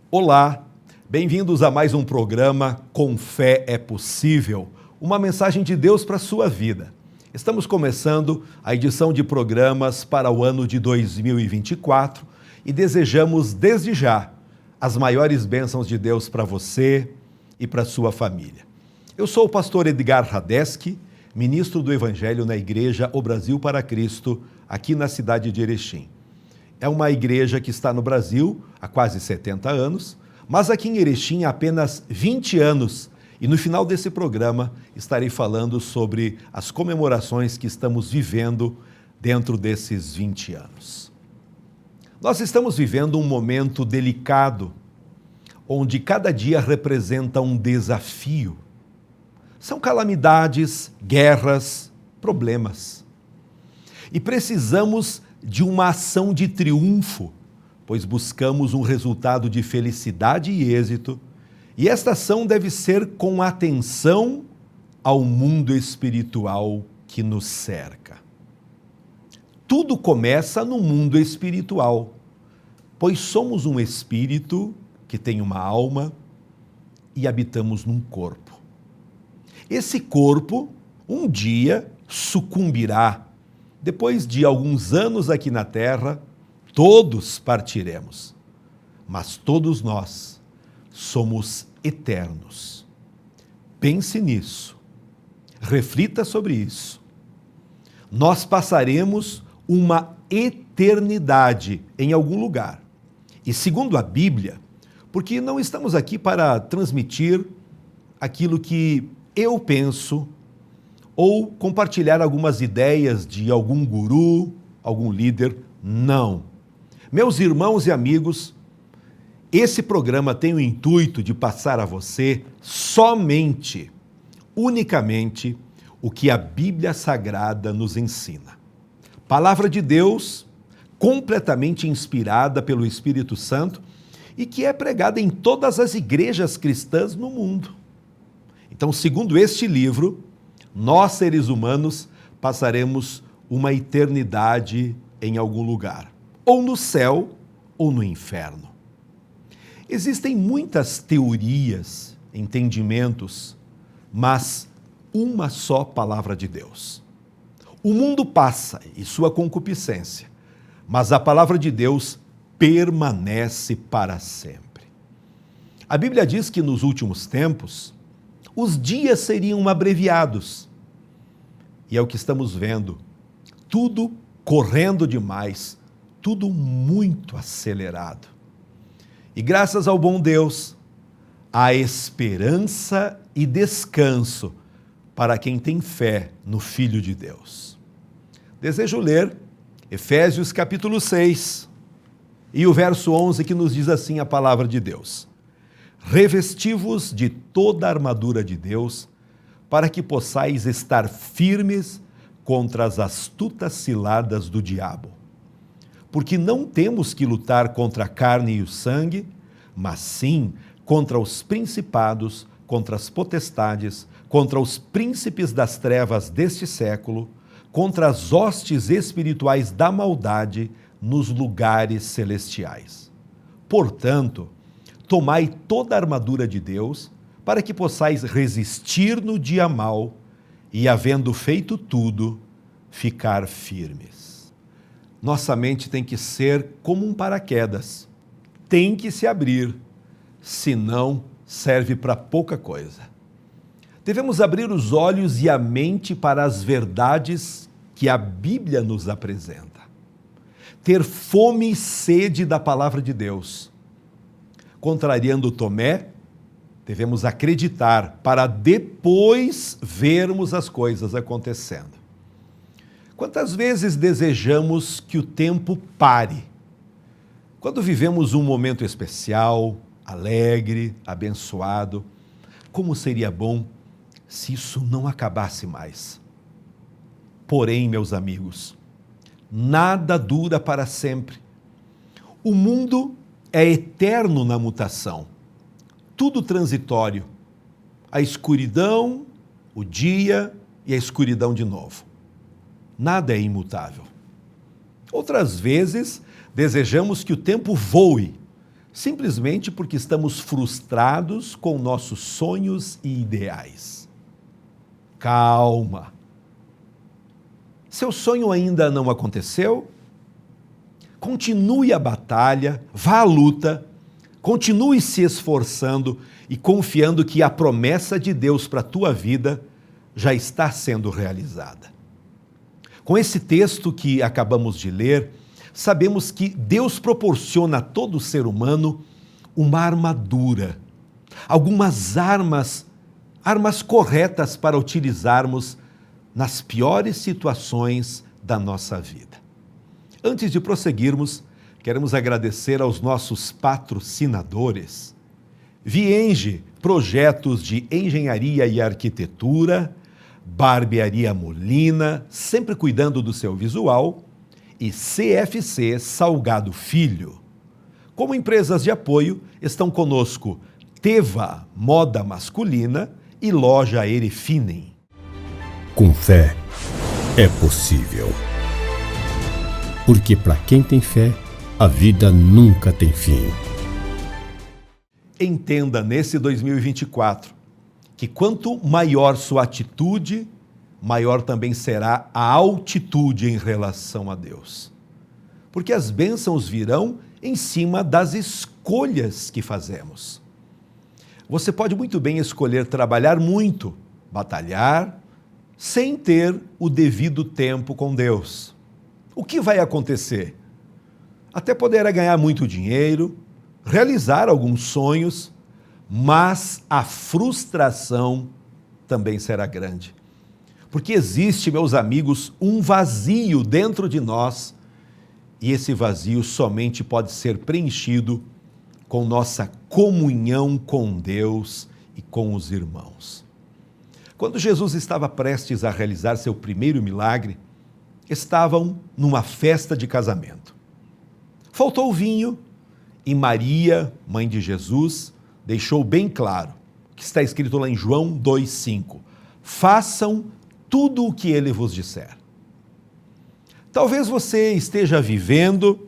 Olá, bem-vindos a mais um programa Com Fé é Possível, uma mensagem de Deus para a sua vida. Estamos começando a edição de programas para o ano de 2024 e desejamos desde já as maiores bênçãos de Deus para você e para a sua família. Eu sou o pastor Edgar Radeski, ministro do Evangelho na Igreja O Brasil para Cristo, aqui na cidade de Erechim. É uma igreja que está no Brasil há quase 70 anos, mas aqui em Erechim há apenas 20 anos. E no final desse programa estarei falando sobre as comemorações que estamos vivendo dentro desses 20 anos. Nós estamos vivendo um momento delicado, onde cada dia representa um desafio. São calamidades, guerras, problemas. E precisamos de uma ação de triunfo, pois buscamos um resultado de felicidade e êxito, e esta ação deve ser com atenção ao mundo espiritual que nos cerca. Tudo começa no mundo espiritual, pois somos um espírito que tem uma alma e habitamos num corpo. Esse corpo, um dia, sucumbirá. Depois de alguns anos aqui na Terra, todos partiremos, mas todos nós somos eternos. Pense nisso, reflita sobre isso. Nós passaremos uma eternidade em algum lugar. E segundo a Bíblia, porque não estamos aqui para transmitir aquilo que eu penso, ou compartilhar algumas ideias de algum guru, algum líder. Não. Meus irmãos e amigos, esse programa tem o intuito de passar a você somente, unicamente, o que a Bíblia Sagrada nos ensina. Palavra de Deus, completamente inspirada pelo Espírito Santo e que é pregada em todas as igrejas cristãs no mundo. Então, segundo este livro, nós, seres humanos, passaremos uma eternidade em algum lugar, ou no céu ou no inferno. Existem muitas teorias, entendimentos, mas uma só palavra de Deus. O mundo passa e sua concupiscência, mas a palavra de Deus permanece para sempre. A Bíblia diz que nos últimos tempos, os dias seriam abreviados. E é o que estamos vendo. Tudo correndo demais, tudo muito acelerado. E graças ao bom Deus, há esperança e descanso para quem tem fé no Filho de Deus. Desejo ler Efésios capítulo 6 e o verso 11 que nos diz assim a palavra de Deus. Revesti-vos de toda a armadura de Deus, para que possais estar firmes contra as astutas ciladas do diabo. Porque não temos que lutar contra a carne e o sangue, mas sim contra os principados, contra as potestades, contra os príncipes das trevas deste século, contra as hostes espirituais da maldade nos lugares celestiais. Portanto, tomai toda a armadura de Deus, para que possais resistir no dia mau e, havendo feito tudo, ficar firmes. Nossa mente tem que ser como um paraquedas, tem que se abrir, senão serve para pouca coisa. Devemos abrir os olhos e a mente para as verdades que a Bíblia nos apresenta. Ter fome e sede da palavra de Deus. Contrariando Tomé, devemos acreditar para depois vermos as coisas acontecendo. Quantas vezes desejamos que o tempo pare? Quando vivemos um momento especial, alegre, abençoado, como seria bom se isso não acabasse mais? Porém, meus amigos, nada dura para sempre. O mundo é eterno na mutação. Tudo transitório, a escuridão, o dia e a escuridão de novo. Nada é imutável. Outras vezes, desejamos que o tempo voe, simplesmente porque estamos frustrados com nossos sonhos e ideais. Calma. Seu sonho ainda não aconteceu? Continue a batalha, vá à luta, continue se esforçando e confiando que a promessa de Deus para a tua vida já está sendo realizada. Com esse texto que acabamos de ler, sabemos que Deus proporciona a todo ser humano uma armadura, algumas armas corretas para utilizarmos nas piores situações da nossa vida. Antes de prosseguirmos, queremos agradecer aos nossos patrocinadores. Vienge, projetos de engenharia e arquitetura, Barbearia Molina, sempre cuidando do seu visual, e CFC Salgado Filho. Como empresas de apoio, estão conosco Teva Moda Masculina e Loja Erefinem. Com fé, é possível. Porque para quem tem fé, a vida nunca tem fim. Entenda nesse 2024 que quanto maior sua atitude, maior também será a altitude em relação a Deus. Porque as bênçãos virão em cima das escolhas que fazemos. Você pode muito bem escolher trabalhar muito, batalhar, sem ter o devido tempo com Deus. O que vai acontecer? Até poderá ganhar muito dinheiro, realizar alguns sonhos, mas a frustração também será grande. Porque existe, meus amigos, um vazio dentro de nós e esse vazio somente pode ser preenchido com nossa comunhão com Deus e com os irmãos. Quando Jesus estava prestes a realizar seu primeiro milagre, estavam numa festa de casamento. Faltou vinho e Maria, mãe de Jesus, deixou bem claro, que está escrito lá em João 2,5, façam tudo o que ele vos disser. Talvez você esteja vivendo,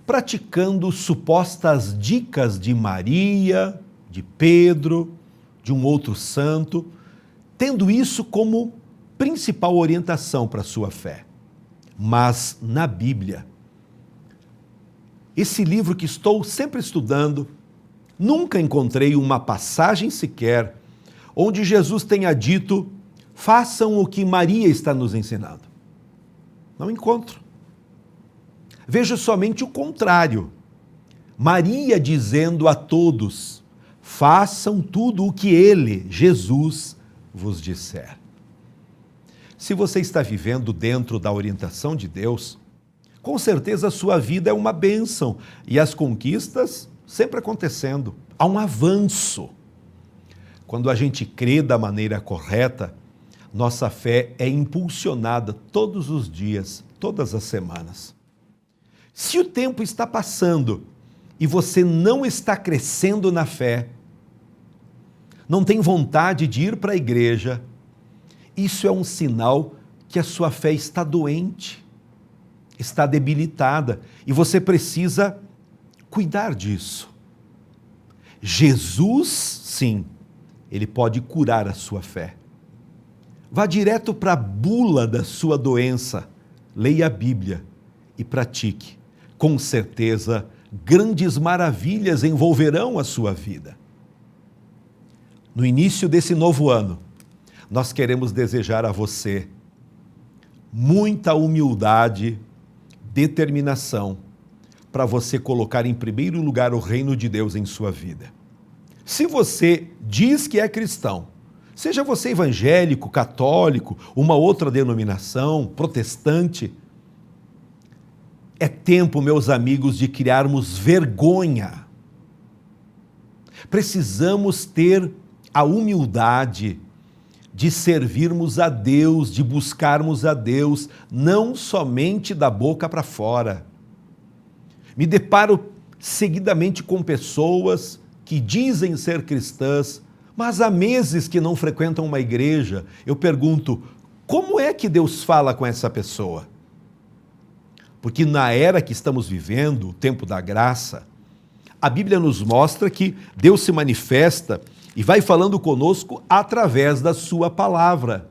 praticando supostas dicas de Maria, de Pedro, de um outro santo, tendo isso como principal orientação para a sua fé. Mas na Bíblia, esse livro que estou sempre estudando, nunca encontrei uma passagem sequer onde Jesus tenha dito, façam o que Maria está nos ensinando. Não encontro. Vejo somente o contrário. Maria dizendo a todos, façam tudo o que ele, Jesus, vos disser. Se você está vivendo dentro da orientação de Deus, com certeza a sua vida é uma bênção e as conquistas sempre acontecendo. Há um avanço. Quando a gente crê da maneira correta, nossa fé é impulsionada todos os dias, todas as semanas. Se o tempo está passando e você não está crescendo na fé, não tem vontade de ir para a igreja, isso é um sinal que a sua fé está doente, está debilitada e você precisa cuidar disso. Jesus, sim, ele pode curar a sua fé. Vá direto para a bula da sua doença, leia a Bíblia e pratique. Com certeza, grandes maravilhas envolverão a sua vida. No início desse novo ano, nós queremos desejar a você muita humildade, determinação, para você colocar em primeiro lugar o reino de Deus em sua vida. Se você diz que é cristão, seja você evangélico, católico, uma outra denominação, protestante, é tempo, meus amigos, de criarmos vergonha. Precisamos ter a humildade de servirmos a Deus, de buscarmos a Deus, não somente da boca para fora. Me deparo seguidamente com pessoas que dizem ser cristãs, mas há meses que não frequentam uma igreja. Eu pergunto, como é que Deus fala com essa pessoa? Porque na era que estamos vivendo, o tempo da graça, A Bíblia nos mostra que Deus se manifesta e vai falando conosco através da sua palavra.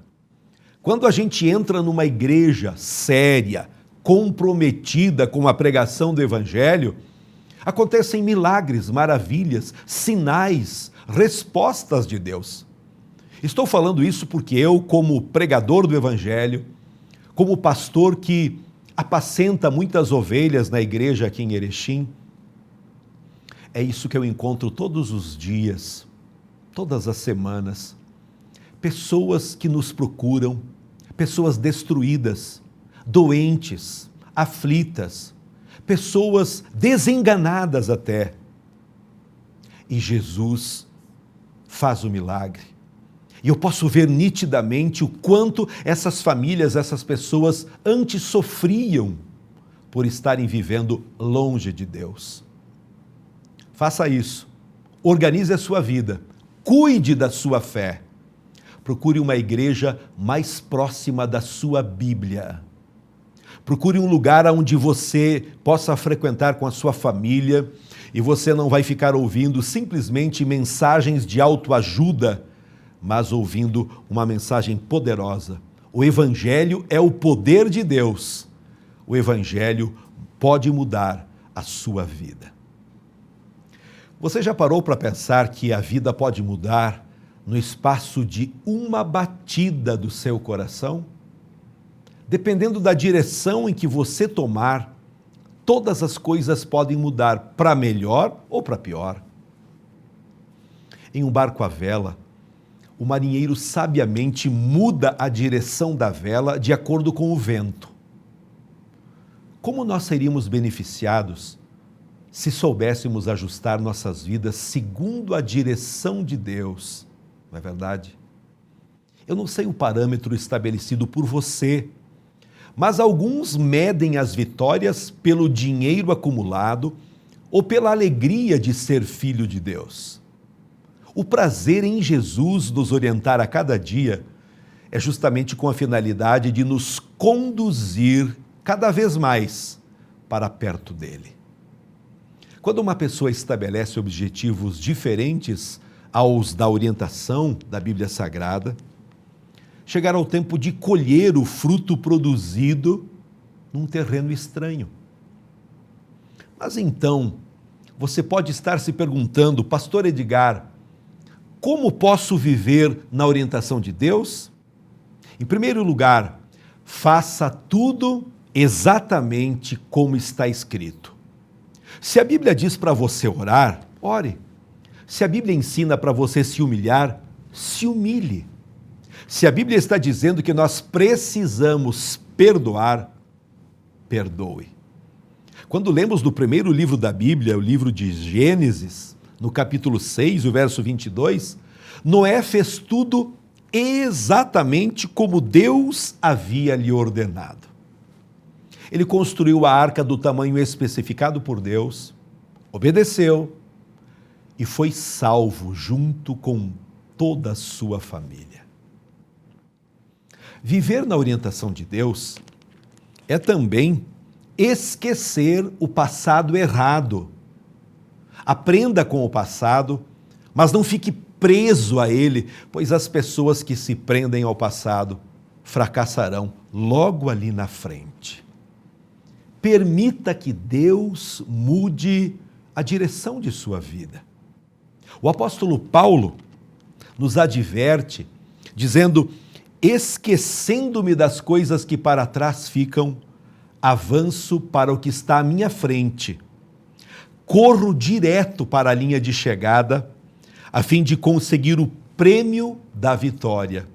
Quando a gente entra numa igreja séria, comprometida com a pregação do Evangelho, acontecem milagres, maravilhas, sinais, respostas de Deus. Estou falando isso porque eu, como pregador do Evangelho, como pastor que apacenta muitas ovelhas na igreja aqui em Erechim, é isso que eu encontro todos os dias, todas as semanas. Pessoas que nos procuram, pessoas destruídas, doentes, aflitas, pessoas desenganadas até. E Jesus faz o milagre. E eu posso ver nitidamente o quanto essas famílias, essas pessoas antes sofriam por estarem vivendo longe de Deus. Faça isso. Organize a sua vida. Cuide da sua fé. Procure uma igreja mais próxima da sua Bíblia. Procure um lugar onde você possa frequentar com a sua família e você não vai ficar ouvindo simplesmente mensagens de autoajuda, mas ouvindo uma mensagem poderosa. O Evangelho é o poder de Deus. O Evangelho pode mudar a sua vida. Você já parou para pensar que a vida pode mudar no espaço de uma batida do seu coração? Dependendo da direção em que você tomar, todas as coisas podem mudar para melhor ou para pior. Em um barco à vela, o marinheiro sabiamente muda a direção da vela de acordo com o vento. Como nós seríamos beneficiados se soubéssemos ajustar nossas vidas segundo a direção de Deus? Não é verdade? Eu não sei o parâmetro estabelecido por você, mas alguns medem as vitórias pelo dinheiro acumulado ou pela alegria de ser filho de Deus. O prazer em Jesus nos orientar a cada dia é justamente com a finalidade de nos conduzir cada vez mais para perto dele. Quando uma pessoa estabelece objetivos diferentes aos da orientação da Bíblia Sagrada, chegará o tempo de colher o fruto produzido num terreno estranho. Mas então, você pode estar se perguntando, Pastor Edgar, como posso viver na orientação de Deus? Em primeiro lugar, faça tudo exatamente como está escrito. Se a Bíblia diz para você orar, ore. Se a Bíblia ensina para você se humilhar, se humilhe. Se a Bíblia está dizendo que nós precisamos perdoar, perdoe. Quando lemos do primeiro livro da Bíblia, o livro de Gênesis, no capítulo 6, o verso 22, Noé fez tudo exatamente como Deus havia lhe ordenado. Ele construiu a arca do tamanho especificado por Deus, obedeceu e foi salvo junto com toda a sua família. Viver na orientação de Deus é também esquecer o passado errado. Aprenda com o passado, mas não fique preso a ele, pois as pessoas que se prendem ao passado fracassarão logo ali na frente. Permita que Deus mude a direção de sua vida. O apóstolo Paulo nos adverte, dizendo: esquecendo-me das coisas que para trás ficam, avanço para o que está à minha frente. Corro direto para a linha de chegada, a fim de conseguir o prêmio da vitória.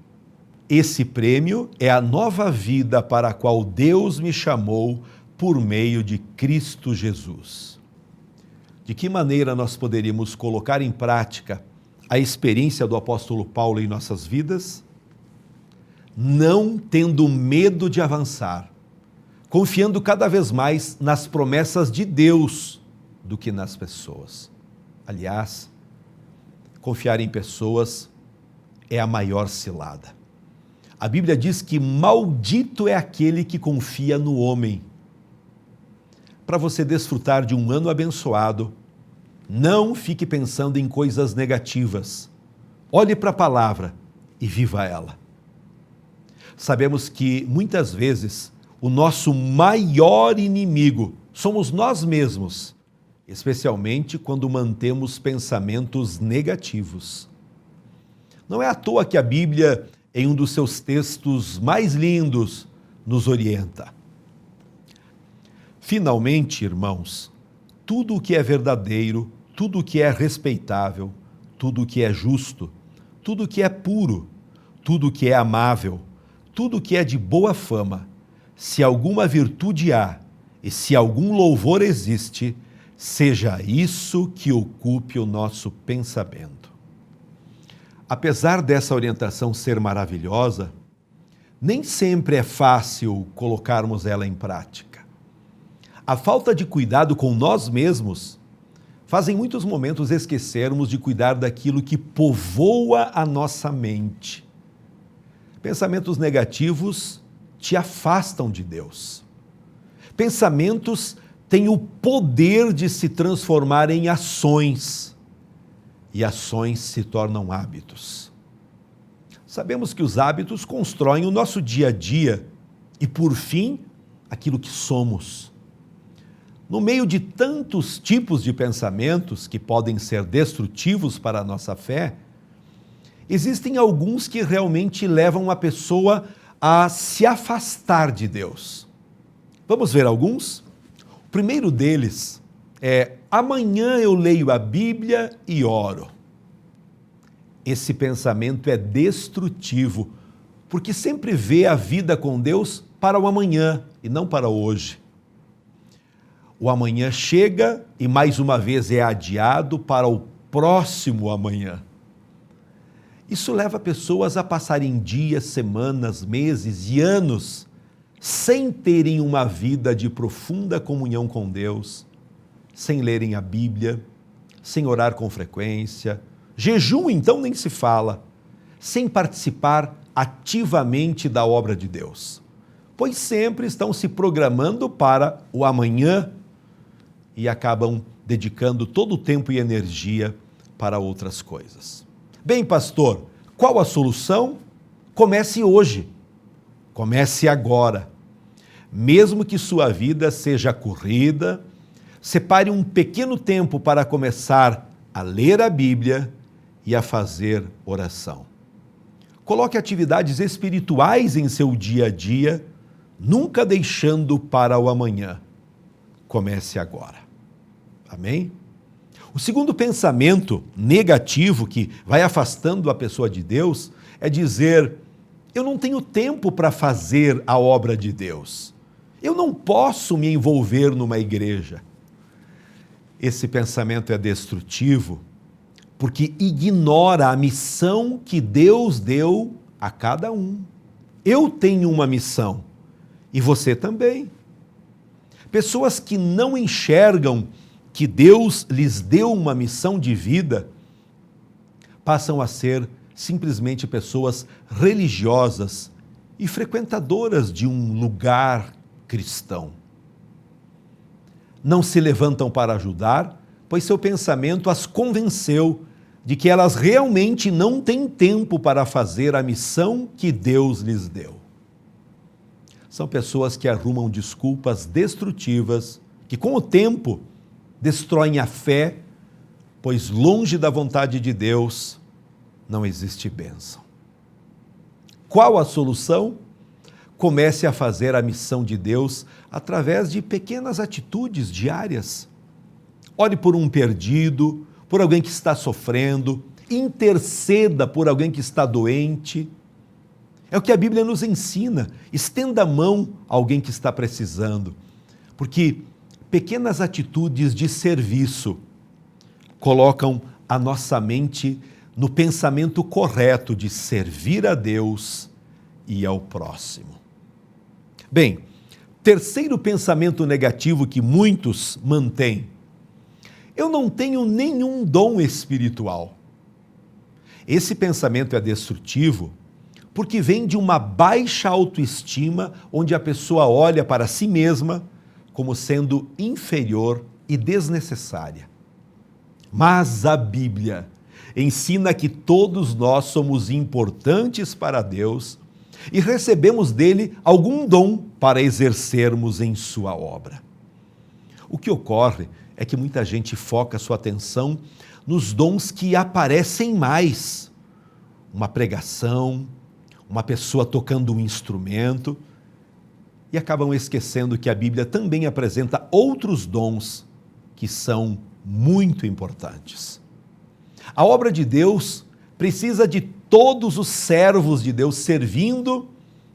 Esse prêmio é a nova vida para a qual Deus me chamou por meio de Cristo Jesus. De que maneira nós poderíamos colocar em prática a experiência do apóstolo Paulo em nossas vidas? Não tendo medo de avançar, confiando cada vez mais nas promessas de Deus do que nas pessoas. Aliás, confiar em pessoas é a maior cilada. A Bíblia diz que maldito é aquele que confia no homem. Para você desfrutar de um ano abençoado, Não fique pensando em coisas negativas. Olhe para a palavra e viva ela. Sabemos que, muitas vezes, o nosso maior inimigo somos nós mesmos, especialmente quando mantemos pensamentos negativos. Não é à toa que a Bíblia, em um dos seus textos mais lindos, nos orienta. Finalmente, irmãos, tudo o que é verdadeiro, tudo o que é respeitável, tudo o que é justo, tudo o que é puro, tudo o que é amável, tudo o que é de boa fama, se alguma virtude há e se algum louvor existe, seja isso que ocupe o nosso pensamento. Apesar dessa orientação ser maravilhosa, nem sempre é fácil colocarmos ela em prática. A falta de cuidado com nós mesmos faz em muitos momentos esquecermos de cuidar daquilo que povoa a nossa mente. Pensamentos negativos te afastam de Deus. Pensamentos têm o poder de se transformar em ações, e ações se tornam hábitos. Sabemos que os hábitos constroem o nosso dia a dia e, por fim, aquilo que somos. No meio de tantos tipos de pensamentos que podem ser destrutivos para a nossa fé, existem alguns que realmente levam a pessoa a se afastar de Deus. Vamos ver alguns? O primeiro deles é: amanhã eu leio a Bíblia e oro. Esse pensamento é destrutivo, porque sempre vê a vida com Deus para o amanhã e não para hoje. O amanhã chega e mais uma vez é adiado para o próximo amanhã. Isso leva pessoas a passarem dias, semanas, meses e anos sem terem uma vida de profunda comunhão com Deus, sem lerem a Bíblia, sem orar com frequência, jejum então nem se fala, sem participar ativamente da obra de Deus, pois sempre estão se programando para o amanhã e acabam dedicando todo o tempo e energia para outras coisas. Bem, pastor, qual a solução? Comece hoje, comece agora. Mesmo que sua vida seja corrida, separe um pequeno tempo para começar a ler a Bíblia e a fazer oração. Coloque atividades espirituais em seu dia a dia, nunca deixando para o amanhã. Comece agora. Amém? O segundo pensamento negativo que vai afastando a pessoa de Deus é dizer: eu não tenho tempo para fazer a obra de Deus. Eu não posso me envolver numa igreja. Esse pensamento é destrutivo porque ignora a missão que Deus deu a cada um. Eu tenho uma missão e você também. Pessoas que não enxergam que Deus lhes deu uma missão de vida passam a ser simplesmente pessoas religiosas e frequentadoras de um lugar cristão. Não se levantam para ajudar, pois seu pensamento as convenceu de que elas realmente não têm tempo para fazer a missão que Deus lhes deu. São pessoas que arrumam desculpas destrutivas, que com o tempo destroem a fé, pois longe da vontade de Deus não existe bênção. Qual a solução? Comece a fazer a missão de Deus através de pequenas atitudes diárias. Ore por um perdido, por alguém que está sofrendo, interceda por alguém que está doente. É o que a Bíblia nos ensina. Estenda a mão a alguém que está precisando, porque pequenas atitudes de serviço colocam a nossa mente no pensamento correto de servir a Deus e ao próximo. Bem, terceiro pensamento negativo que muitos mantêm: eu não tenho nenhum dom espiritual. Esse pensamento é destrutivo porque vem de uma baixa autoestima, onde a pessoa olha para si mesma como sendo inferior e desnecessária. Mas a Bíblia ensina que todos nós somos importantes para Deus e recebemos dele algum dom para exercermos em sua obra. O que ocorre é que muita gente foca sua atenção nos dons que aparecem mais. Uma pregação, uma pessoa tocando um instrumento, e acabam esquecendo que a Bíblia também apresenta outros dons que são muito importantes. A obra de Deus precisa de todos os servos de Deus servindo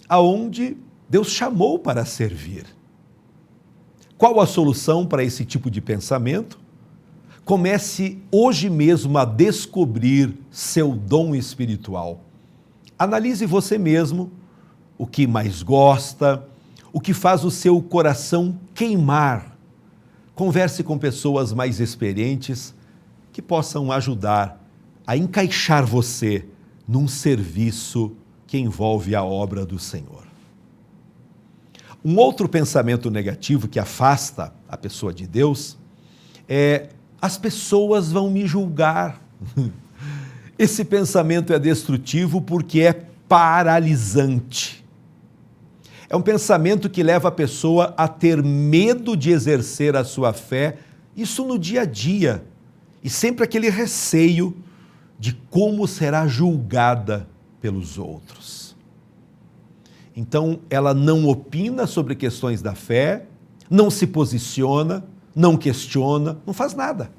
aonde Deus chamou para servir. Qual a solução para esse tipo de pensamento? Comece hoje mesmo a descobrir seu dom espiritual. Analise você mesmo o que mais gosta, o que faz o seu coração queimar. Converse com pessoas mais experientes que possam ajudar a encaixar você num serviço que envolve a obra do Senhor. Um outro pensamento negativo que afasta a pessoa de Deus é: as pessoas vão me julgar. Esse pensamento é destrutivo porque é paralisante. É um pensamento que leva a pessoa a ter medo de exercer a sua fé, isso no dia a dia, e sempre aquele receio de como será julgada pelos outros. Então, ela não opina sobre questões da fé, não se posiciona, não questiona, não faz nada.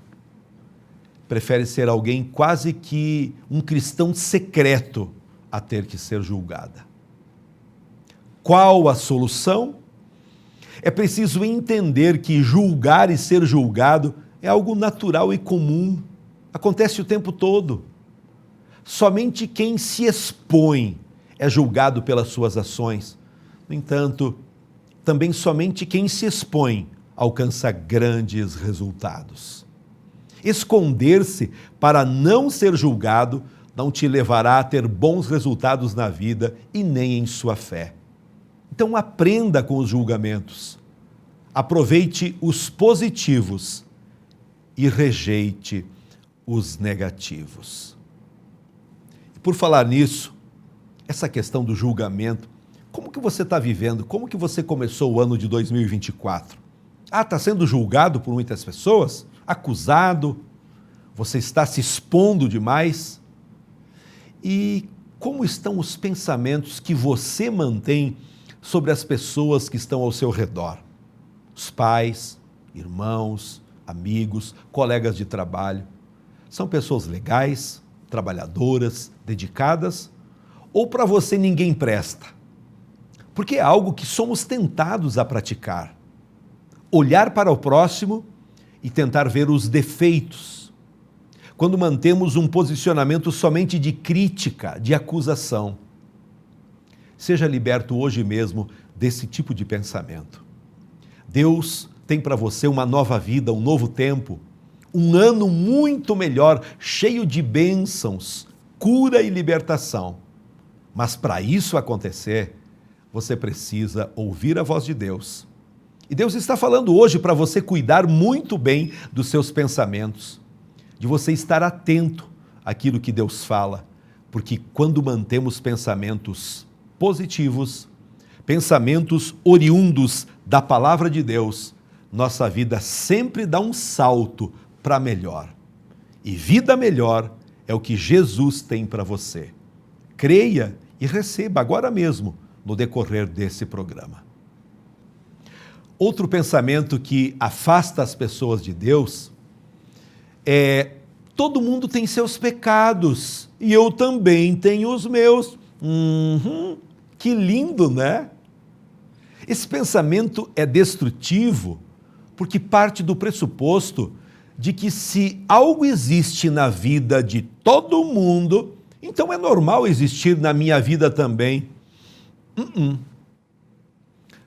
Prefere ser alguém quase que um cristão secreto a ter que ser julgada. Qual a solução? É preciso entender que julgar e ser julgado é algo natural e comum. Acontece o tempo todo. Somente quem se expõe é julgado pelas suas ações. No entanto, também somente quem se expõe alcança grandes resultados. Esconder-se para não ser julgado não te levará a ter bons resultados na vida e nem em sua fé. Então aprenda com os julgamentos. Aproveite os positivos e rejeite os negativos. E por falar nisso, essa questão do julgamento, como que você está vivendo? Como que você começou o ano de 2024? Está sendo julgado por muitas pessoas? Acusado? Você está se expondo demais? E como estão os pensamentos que você mantém sobre as pessoas que estão ao seu redor? Os pais, irmãos, amigos, colegas de trabalho. São pessoas legais, trabalhadoras, dedicadas? Ou para você ninguém presta? Porque é algo que somos tentados a praticar. Olhar para o próximo e tentar ver os defeitos. Quando mantemos um posicionamento somente de crítica, de acusação. Seja liberto hoje mesmo desse tipo de pensamento. Deus tem para você uma nova vida, um novo tempo, um ano muito melhor, cheio de bênçãos, cura e libertação. Mas para isso acontecer, você precisa ouvir a voz de Deus. E Deus está falando hoje para você cuidar muito bem dos seus pensamentos, de você estar atento àquilo que Deus fala, porque quando mantemos pensamentos positivos, pensamentos oriundos da palavra de Deus, nossa vida sempre dá um salto para melhor. E vida melhor é o que Jesus tem para você. Creia e receba agora mesmo, no decorrer desse programa. Outro pensamento que afasta as pessoas de Deus é: todo mundo tem seus pecados e eu também tenho os meus. Que lindo, né? Esse pensamento é destrutivo porque parte do pressuposto de que se algo existe na vida de todo mundo, então é normal existir na minha vida também.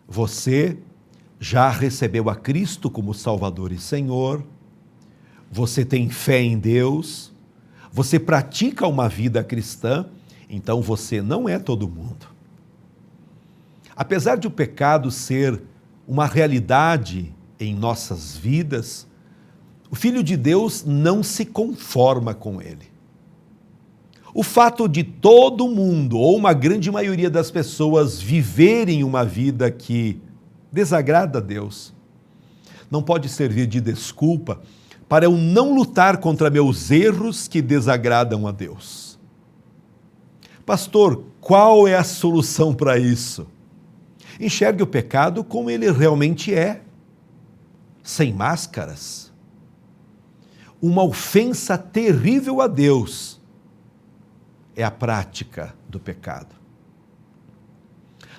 Você já recebeu a Cristo como Salvador e Senhor, você tem fé em Deus, você pratica uma vida cristã, então você não é todo mundo. Apesar de o pecado ser uma realidade em nossas vidas, O Filho de Deus não se conforma com ele. O fato de todo mundo, ou uma grande maioria das pessoas, viverem uma vida que desagrada a Deus, não pode servir de desculpa para eu não lutar contra meus erros que desagradam a Deus. Pastor, qual é a solução para isso? Enxergue o pecado como ele realmente é, sem máscaras. Uma ofensa terrível a Deus é a prática do pecado.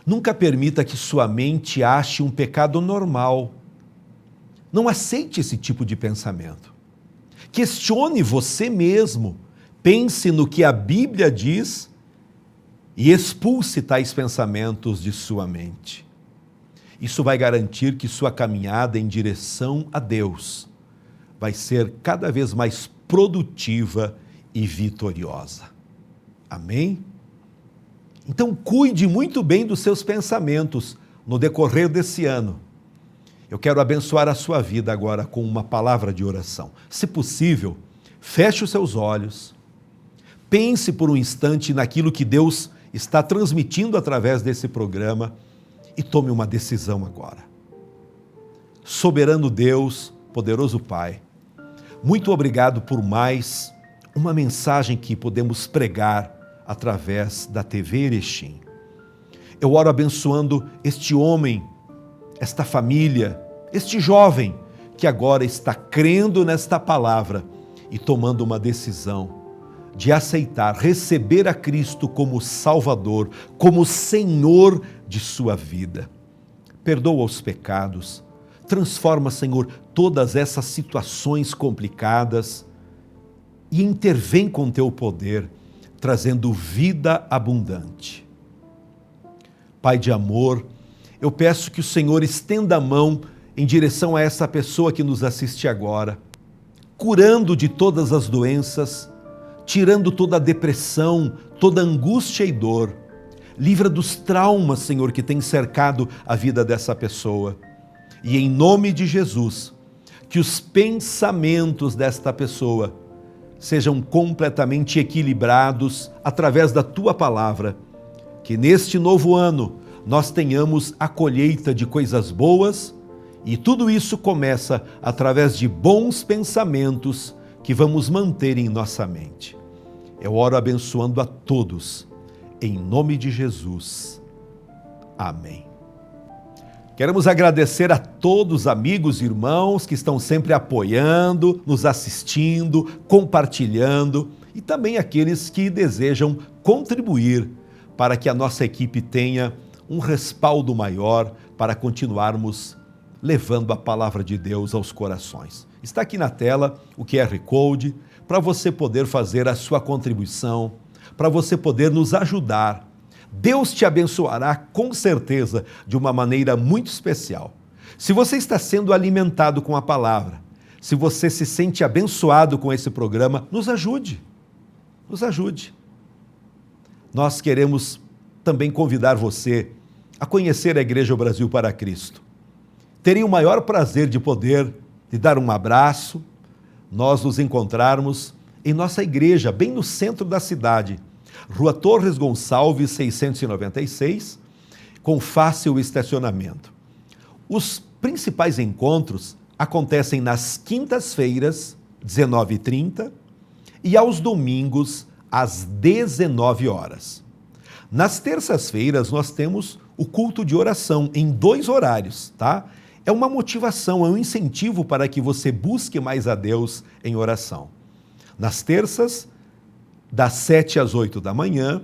Nunca permita que sua mente ache um pecado normal. Não aceite esse tipo de pensamento. Questione você mesmo, pense no que a Bíblia diz e expulse tais pensamentos de sua mente. Isso vai garantir que sua caminhada em direção a Deus vai ser cada vez mais produtiva e vitoriosa. Amém? Então cuide muito bem dos seus pensamentos no decorrer desse ano. Eu quero abençoar a sua vida agora com uma palavra de oração. Se possível, feche os seus olhos, pense por um instante naquilo que Deus está transmitindo através desse programa e tome uma decisão agora. Soberano Deus, poderoso Pai, muito obrigado por mais uma mensagem que podemos pregar através da TV Erechim. Eu oro abençoando este homem, esta família, este jovem que agora está crendo nesta palavra e tomando uma decisão de aceitar, receber a Cristo como Salvador, como Senhor de sua vida. Perdoa os pecados, transforma, Senhor, todas essas situações complicadas e intervém com teu poder, trazendo vida abundante. Pai de amor, eu peço que o Senhor estenda a mão em direção a essa pessoa que nos assiste agora, curando de todas as doenças, tirando toda a depressão, toda a angústia e dor. Livra dos traumas, Senhor, que tem cercado a vida dessa pessoa. E em nome de Jesus, que os pensamentos desta pessoa sejam completamente equilibrados através da Tua palavra. Que neste novo ano nós tenhamos a colheita de coisas boas e tudo isso começa através de bons pensamentos que vamos manter em nossa mente. Eu oro abençoando a todos, em nome de Jesus. Amém. Queremos agradecer a todos os amigos e irmãos que estão sempre apoiando, nos assistindo, compartilhando e também aqueles que desejam contribuir para que a nossa equipe tenha um respaldo maior para continuarmos levando a palavra de Deus aos corações. Está aqui na tela o QR Code para você poder fazer a sua contribuição, para você poder nos ajudar. Deus te abençoará com certeza de uma maneira muito especial. Se você está sendo alimentado com a palavra, se você se sente abençoado com esse programa, nos ajude. Nos ajude. Nós queremos também convidar você a conhecer a Igreja Brasil para Cristo. Teria o maior prazer de poder lhe dar um abraço, nós nos encontrarmos em nossa igreja, bem no centro da cidade, Rua Torres Gonçalves, 696, com fácil estacionamento. Os principais encontros acontecem nas quintas-feiras, 19h30, e aos domingos, às 19 horas. Nas terças-feiras, nós temos o culto de oração em 2 horários, tá? É uma motivação, é um incentivo para que você busque mais a Deus em oração. Nas terças, das 7 às 8 da manhã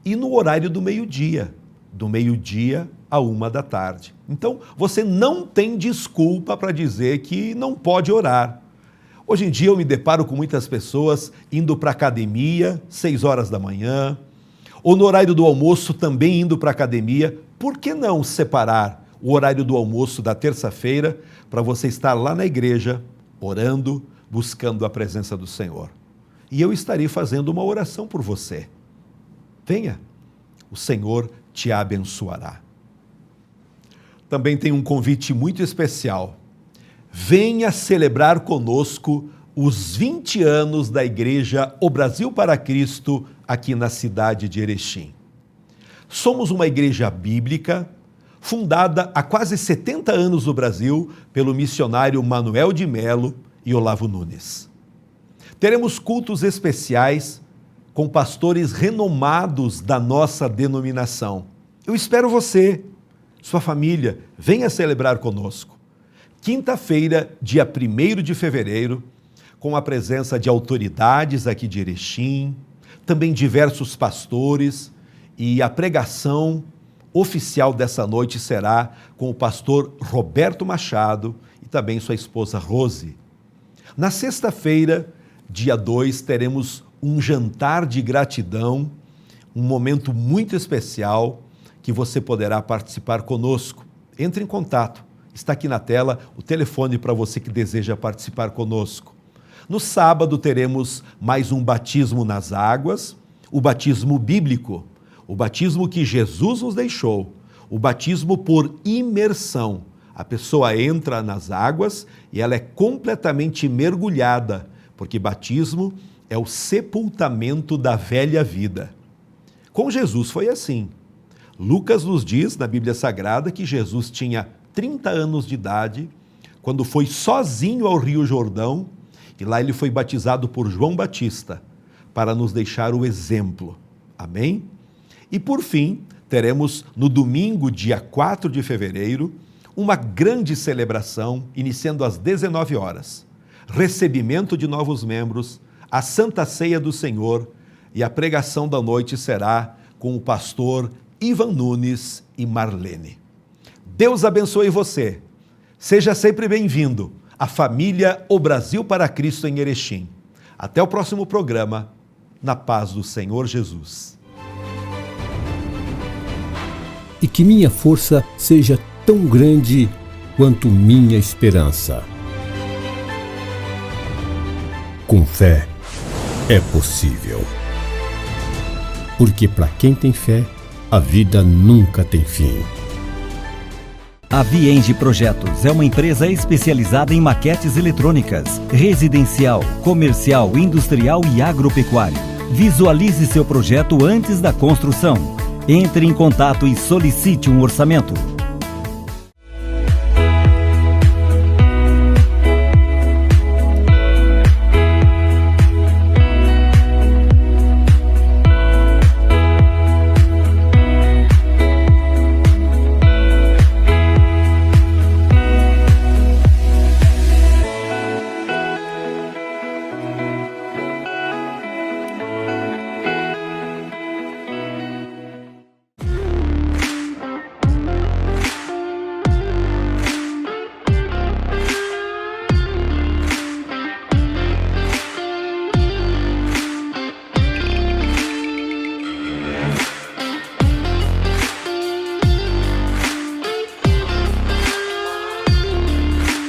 e no horário do meio-dia à 1 da tarde. Então, você não tem desculpa para dizer que não pode orar. Hoje em dia eu me deparo com muitas pessoas indo para a academia, 6 horas da manhã, ou no horário do almoço também indo para a academia. Por que não separar o horário do almoço da terça-feira para você estar lá na igreja, orando, buscando a presença do Senhor? E eu estarei fazendo uma oração por você. Venha, o Senhor te abençoará. Também tem um convite muito especial. venha celebrar conosco os 20 anos da Igreja O Brasil para Cristo aqui na cidade de Erechim. Somos uma igreja bíblica fundada há quase 70 anos no Brasil pelo missionário Manuel de Melo e Olavo Nunes. Teremos cultos especiais com pastores renomados da nossa denominação. Eu espero você, sua família, venha celebrar conosco. Quinta-feira, dia 1º de fevereiro, com a presença de autoridades aqui de Erechim, também diversos pastores, e a pregação oficial dessa noite será com o pastor Roberto Machado e também sua esposa Rose. Na sexta-feira, dia 2, teremos um jantar de gratidão, um momento muito especial que você poderá participar conosco. Entre em contato, está aqui na tela o telefone para você que deseja participar conosco. No sábado teremos mais um batismo nas águas, o batismo bíblico, o batismo que Jesus nos deixou, o batismo por imersão. A pessoa entra nas águas e ela é completamente mergulhada, porque batismo é o sepultamento da velha vida. Com Jesus foi assim. Lucas nos diz na Bíblia Sagrada que Jesus tinha 30 anos de idade, quando foi sozinho ao Rio Jordão, e lá ele foi batizado por João Batista, para nos deixar o exemplo. Amém? E por fim, teremos no domingo, dia 4 de fevereiro, uma grande celebração, iniciando às 19 horas. Recebimento de novos membros, a Santa Ceia do Senhor e a pregação da noite será com o pastor Ivan Nunes e Marlene. Deus abençoe você. Seja sempre bem-vindo à família O Brasil para Cristo em Erechim. Até o próximo programa, na paz do Senhor Jesus. E que minha força seja tão grande quanto minha esperança. Com fé é possível. Porque para quem tem fé, a vida nunca tem fim. A Vienge Projetos é uma empresa especializada em maquetes eletrônicas, residencial, comercial, industrial e agropecuário. Visualize seu projeto antes da construção. Entre em contato e solicite um orçamento.